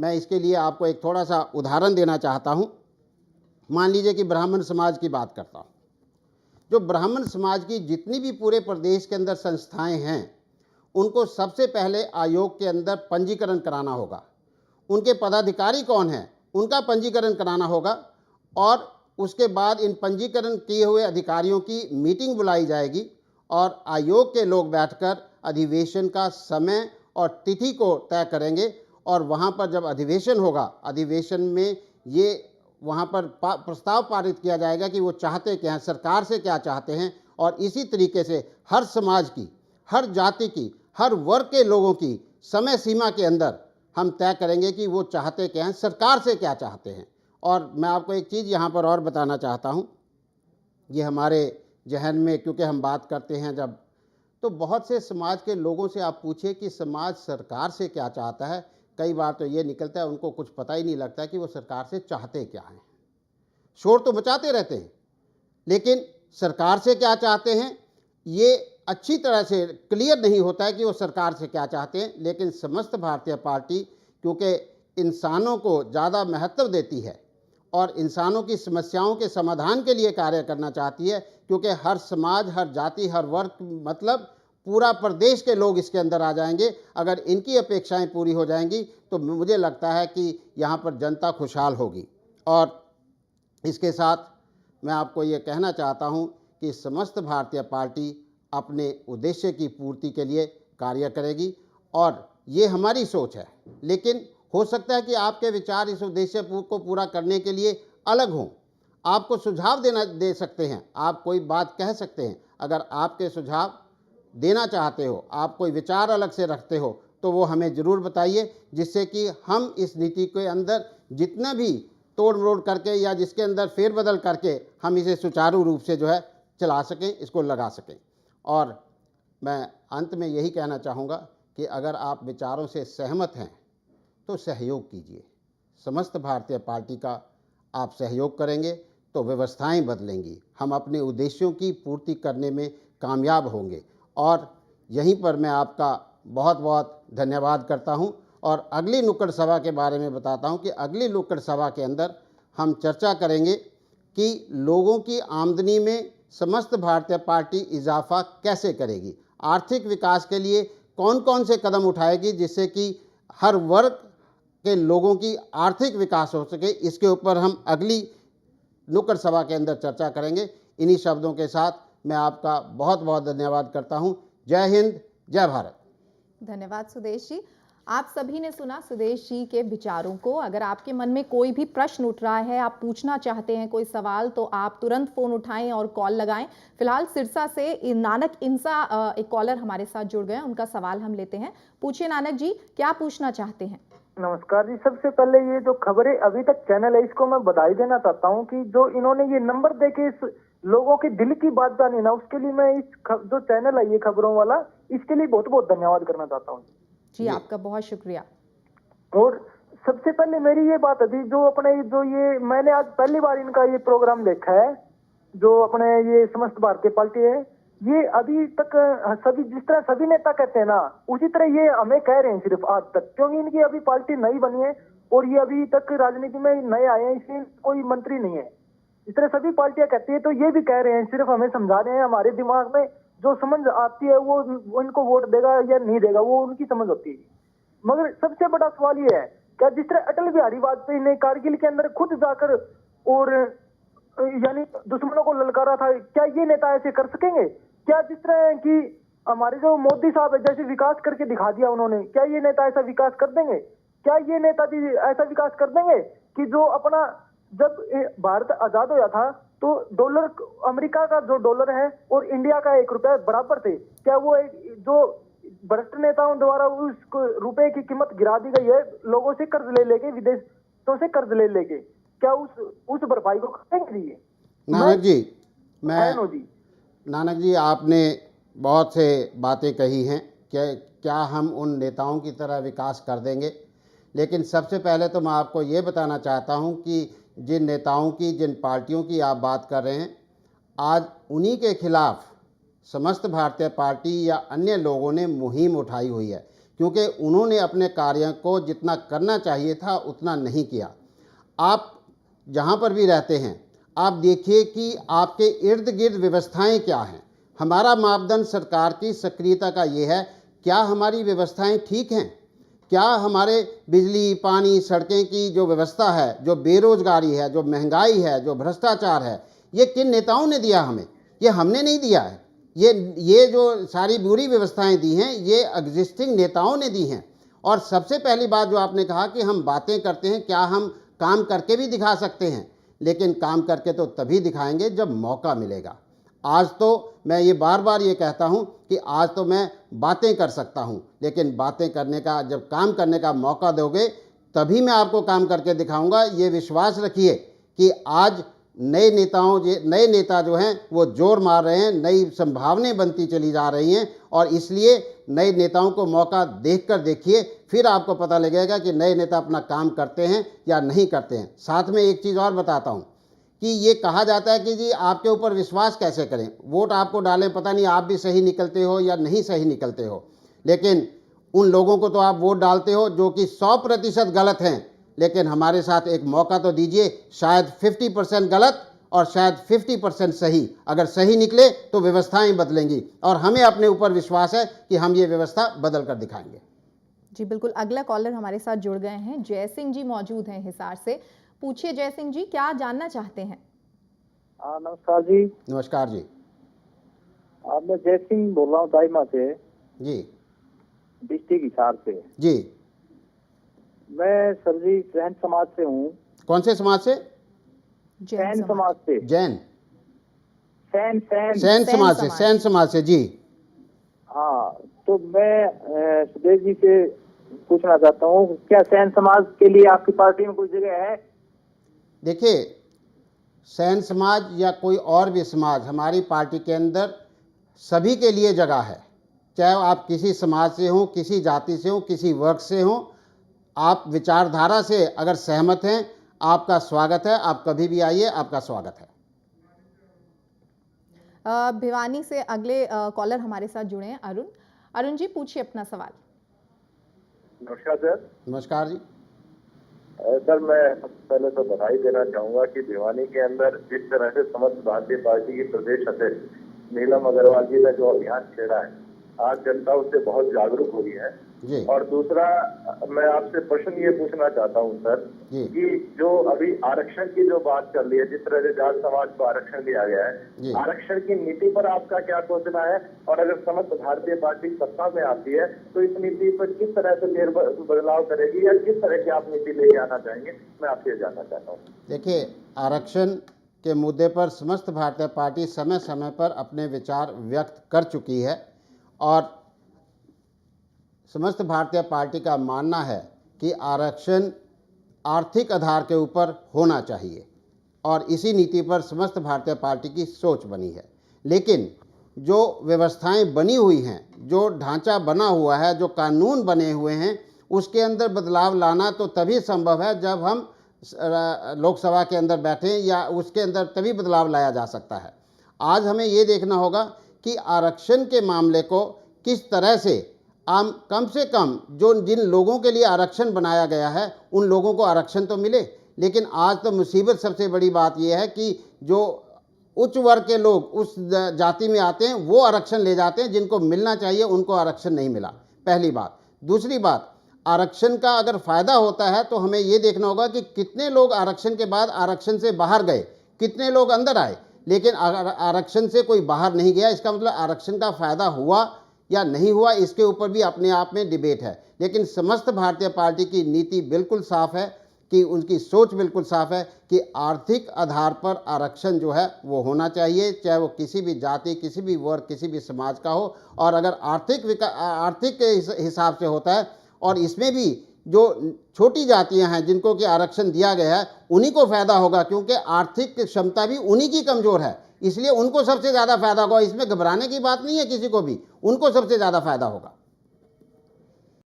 मैं इसके लिए आपको एक थोड़ा सा उदाहरण देना चाहता हूँ। मान लीजिए कि ब्राह्मण समाज की बात करता हूँ। जो ब्राह्मण समाज की जितनी भी पूरे प्रदेश के अंदर संस्थाएं हैं, उनको सबसे पहले आयोग के अंदर पंजीकरण कराना होगा। उनके पदाधिकारी कौन हैं, उनका पंजीकरण कराना होगा, और उसके बाद इन पंजीकरण किए हुए अधिकारियों की मीटिंग बुलाई जाएगी और आयोग के लोग बैठकर अधिवेशन का समय और तिथि को तय करेंगे। और वहाँ पर जब अधिवेशन होगा, अधिवेशन में ये वहाँ पर प्रस्ताव पारित किया जाएगा कि वो चाहते क्या हैं, सरकार से क्या चाहते हैं। और इसी तरीके से हर समाज की, हर जाति की, हर वर्ग के लोगों की समय सीमा के अंदर हम तय करेंगे कि वो चाहते क्या हैं, सरकार से क्या चाहते हैं। और मैं आपको एक चीज़ यहाँ पर और बताना चाहता हूँ। ये हमारे जहन में, क्योंकि हम बात करते हैं जब, तो बहुत से समाज के लोगों से आप पूछिए कि समाज सरकार से क्या चाहता है, कई बार तो ये निकलता है उनको कुछ पता ही नहीं लगता कि वो सरकार से चाहते क्या हैं। शोर तो मचाते रहते हैं, लेकिन सरकार से क्या चाहते हैं ये अच्छी तरह से क्लियर नहीं होता है कि वो सरकार से क्या चाहते हैं। लेकिन समस्त भारतीय पार्टी क्योंकि इंसानों को ज़्यादा महत्व देती है और इंसानों की समस्याओं के समाधान के लिए कार्य करना चाहती है, क्योंकि हर समाज, हर जाति, हर वर्ग, मतलब पूरा प्रदेश के लोग इसके अंदर आ जाएंगे। अगर इनकी अपेक्षाएं पूरी हो जाएंगी तो मुझे लगता है कि यहाँ पर जनता खुशहाल होगी। और इसके साथ मैं आपको ये कहना चाहता हूँ कि समस्त भारतीय पार्टी अपने उद्देश्य की पूर्ति के लिए कार्य करेगी और ये हमारी सोच है। लेकिन हो सकता है कि आपके विचार इस उद्देश्य को पूरा करने के लिए अलग हों। आपको सुझाव दे सकते हैं, आप कोई बात कह सकते हैं। अगर आपके सुझाव देना चाहते हो, आप कोई विचार अलग से रखते हो, तो वो हमें ज़रूर बताइए, जिससे कि हम इस नीति के अंदर जितना भी तोड़ मरोड़ करके या जिसके अंदर फेरबदल करके हम इसे सुचारू रूप से जो है चला सकें, इसको लगा सकें। और मैं अंत में यही कहना चाहूँगा कि अगर आप विचारों से सहमत हैं तो सहयोग कीजिए। समस्त भारतीय पार्टी का आप सहयोग करेंगे तो व्यवस्थाएं बदलेंगी, हम अपने उद्देश्यों की पूर्ति करने में कामयाब होंगे। और यहीं पर मैं आपका बहुत बहुत धन्यवाद करता हूं और अगली नुक्कड़ सभा के बारे में बताता हूं कि अगली नुक्कड़ सभा के अंदर हम चर्चा करेंगे कि लोगों की आमदनी में समस्त भारतीय पार्टी इजाफा कैसे करेगी, आर्थिक विकास के लिए कौन कौन से कदम उठाएगी जिससे कि हर वर्ग के लोगों की आर्थिक विकास हो सके। इसके ऊपर हम अगली नुक्कड़ सभा के अंदर चर्चा करेंगे। इन्हीं शब्दों के साथ मैं आपका बहुत बहुत धन्यवाद करता हूं। जय हिंद, जय भारत। धन्यवाद सुदेश जी। आप सभी ने सुना सुदेश जी के विचारों को। अगर आपके मन में कोई भी प्रश्न उठ रहा है, आप पूछना चाहते हैं कोई सवाल, तो आप तुरंत फोन उठाएं और कॉल लगाएं। फिलहाल सिरसा से नानक इंसा एक कॉलर हमारे साथ जुड़ गए, उनका सवाल हम लेते हैं। पूछिए नानक जी, क्या पूछना चाहते हैं? नमस्कार जी। सबसे पहले ये जो खबरें अभी तक चैनल है, इसको मैं बधाई देना चाहता हूँ कि जो इन्होंने ये नंबर देके इस लोगों के दिल की बात जानी ना, उसके लिए मैं इस जो चैनल है ये खबरों वाला, इसके लिए बहुत बहुत धन्यवाद करना चाहता हूँ जी। आपका बहुत शुक्रिया। और सबसे पहले मेरी ये बात थी, जो अपने जो ये मैंने आज पहली बार इनका ये प्रोग्राम देखा है, जो अपने ये समस्त भारतीय पार्टी है, ये अभी तक सभी जिस तरह सभी नेता कहते हैं ना, उसी तरह ये हमें कह रहे हैं सिर्फ आज तक, क्योंकि इनकी अभी पार्टी नई बनी है और ये अभी तक राजनीति में नए आए हैं, इसलिए कोई मंत्री नहीं है। इस तरह सभी पार्टियां कहती है, तो ये भी कह रहे हैं, सिर्फ हमें समझा रहे हैं, हमारे दिमाग में जो समझ आती है वो उनको वोट देगा या नहीं देगा वो उनकी समझ होती है। मगर सबसे बड़ा सवाल ये है, क्या जिस तरह अटल बिहारी वाजपेयी ने कारगिल के अंदर खुद जाकर और यानी दुश्मनों को ललकारा था, क्या ये नेता ऐसे कर सकेंगे? क्या जिस तरह की हमारे जो मोदी साहब है, जैसे विकास करके दिखा दिया उन्होंने, क्या ये नेता ऐसा विकास कर देंगे? क्या ये नेताजी ऐसा विकास कर देंगे कि जो अपना, जब भारत आजाद हुआ था तो डॉलर, अमेरिका का जो डॉलर है और इंडिया का 1 रुपया बराबर थे, क्या वो जो भ्रष्ट नेताओं द्वारा उस रुपए की कीमत गिरा दी गई है, लोगों से कर्ज ले लेके, विदेशों से कर्ज ले लेके, क्या उस भरपाई को करेंगे? जी नानक जी, आपने बहुत से बातें कही हैं कि क्या हम उन नेताओं की तरह विकास कर देंगे। लेकिन सबसे पहले तो मैं आपको ये बताना चाहता हूँ कि जिन नेताओं की, जिन पार्टियों की आप बात कर रहे हैं, आज उन्हीं के खिलाफ समस्त भारतीय पार्टी या अन्य लोगों ने मुहिम उठाई हुई है, क्योंकि उन्होंने अपने कार्य को जितना करना चाहिए था उतना नहीं किया। आप जहाँ पर भी रहते हैं आप देखिए कि आपके इर्द गिर्द व्यवस्थाएं क्या हैं। हमारा मापदंड सरकार की सक्रियता का ये है, क्या हमारी व्यवस्थाएं ठीक हैं, क्या हमारे बिजली पानी सड़कें की जो व्यवस्था है, जो बेरोजगारी है, जो महंगाई है, जो भ्रष्टाचार है, ये किन नेताओं ने दिया हमें? ये हमने नहीं दिया है। ये जो सारी बुरी व्यवस्थाएं दी हैं ये एग्जिस्टिंग नेताओं ने दी हैं। और सबसे पहली बात जो आपने कहा कि हम बातें करते हैं, क्या हम काम करके भी दिखा सकते हैं? लेकिन काम करके तो तभी दिखाएंगे जब मौका मिलेगा। आज तो मैं ये बार बार ये कहता हूँ कि आज तो मैं बातें कर सकता हूँ, लेकिन बातें करने का जब काम करने का मौका दोगे तभी मैं आपको काम करके दिखाऊंगा। ये विश्वास रखिए कि आज नए नेता जो हैं वो जोर मार रहे हैं, नई संभावनाएं बनती चली जा रही हैं, और इसलिए नए नेताओं को मौका देखकर देखिए, फिर आपको पता लगेगा कि नए नेता अपना काम करते हैं या नहीं करते हैं। साथ में एक चीज़ और बताता हूँ कि ये कहा जाता है कि जी आपके ऊपर विश्वास कैसे करें, वोट आपको डालें, पता नहीं आप भी सही निकलते हो या नहीं सही निकलते हो, लेकिन उन लोगों को तो आप वोट डालते हो जो कि 100% गलत हैं। लेकिन हमारे साथ एक मौका तो दीजिए, शायद 50% गलत और शायद 50% सही। अगर सही निकले तो व्यवस्थाएं बदलेंगी, और हमें अपने ऊपर विश्वास है कि हम ये व्यवस्था बदल कर दिखाएंगे। जी बिल्कुल, अगला कॉलर हमारे साथ जुड़ गए हैं, जय सिंह जी मौजूद हैं हिसार से। पूछिए जय सिंह जी, क्या जानना चाहते हैं? नमस्कार जी। नमस्कार जी। मैं जय सिंह बोल रहा हूँ दाइमा से जी। डिस्ट्रिक्ट हिसार से जी। मैं सर जी सैन समाज से हूँ। कौन से समाज से? सैन समाज से। जैन? सैन सैन समाज से। जी हाँ, तो मैं सुदेश जी से पूछना चाहता हूँ, क्या सैन समाज के लिए आपकी पार्टी में कोई जगह है? देखिए, सैन समाज या कोई और भी समाज हमारी पार्टी के अंदर सभी के लिए जगह है। चाहे आप किसी समाज से हो, किसी जाति से हो, किसी वर्ग से हो, आप विचारधारा से अगर सहमत हैं आपका स्वागत है, आप कभी भी आइए, आपका स्वागत है। भिवानी से अगले कॉलर हमारे साथ जुड़े हैं अरुण जी, पूछिए अपना सवाल। नमस्कार सर। नमस्कार जी। सर, मैं सबसे पहले तो बधाई देना चाहूंगा कि भिवानी के अंदर जिस तरह से समस्त भारतीय पार्टी की प्रदेश अध्यक्ष नीलम अग्रवाल जी ने जो अभियान छेड़ा है, आज जनता उससे बहुत जागरूक हुई है। जी। और दूसरा, मैं आपसे प्रश्न ये पूछना चाहता हूँ सर कि जो अभी आरक्षण की जो बात चल रही है, जिस तरह से जाट समाज को आरक्षण दिया गया है, आरक्षण की नीति पर आपका क्या सोचना है? और अगर समस्त भारतीय पार्टी सत्ता में आती है तो इस नीति पर किस तरह से बदलाव करेगी या किस तरह की आप नीति लेके आना चाहेंगे? मैं आपसे जानना चाहता हूँ। देखिए, आरक्षण के मुद्दे पर समस्त भारतीय पार्टी समय समय पर अपने विचार व्यक्त कर चुकी है, और समस्त भारतीय पार्टी का मानना है कि आरक्षण आर्थिक आधार के ऊपर होना चाहिए, और इसी नीति पर समस्त भारतीय पार्टी की सोच बनी है। लेकिन जो व्यवस्थाएं बनी हुई हैं, जो ढांचा बना हुआ है, जो कानून बने हुए हैं, उसके अंदर बदलाव लाना तो तभी संभव है जब हम लोकसभा के अंदर बैठें, या उसके अंदर तभी बदलाव लाया जा सकता है। आज हमें ये देखना होगा कि आरक्षण के मामले को किस तरह से कम से कम जिन लोगों के लिए आरक्षण बनाया गया है उन लोगों को आरक्षण तो मिले। लेकिन आज तो मुसीबत सबसे बड़ी बात यह है कि जो उच्च वर्ग के लोग उस जाति में आते हैं वो आरक्षण ले जाते हैं, जिनको मिलना चाहिए उनको आरक्षण नहीं मिला, पहली बात। दूसरी बात, आरक्षण का अगर फ़ायदा होता है तो हमें ये देखना होगा कि कितने लोग आरक्षण के बाद आरक्षण से बाहर गए, कितने लोग अंदर आए। लेकिन आरक्षण से कोई बाहर नहीं गया, इसका मतलब आरक्षण का फ़ायदा हुआ या नहीं हुआ, इसके ऊपर भी अपने आप में डिबेट है। लेकिन समस्त भारतीय पार्टी की नीति बिल्कुल साफ है, कि उनकी सोच बिल्कुल साफ है कि आर्थिक आधार पर आरक्षण जो है वो होना चाहिए, चाहे वो किसी भी जाति, किसी भी वर्ग, किसी भी समाज का हो। और अगर आर्थिक के हिसाब से होता है, और इसमें भी जो छोटी जातियां हैं जिनको कि आरक्षण दिया गया है उन्हीं को फ़ायदा होगा, क्योंकि आर्थिक क्षमता भी उन्हीं की कमज़ोर है, इसलिए उनको सबसे ज़्यादा फायदा होगा। इसमें घबराने की बात नहीं है किसी को भी, उनको सबसे ज़्यादा फायदा होगा।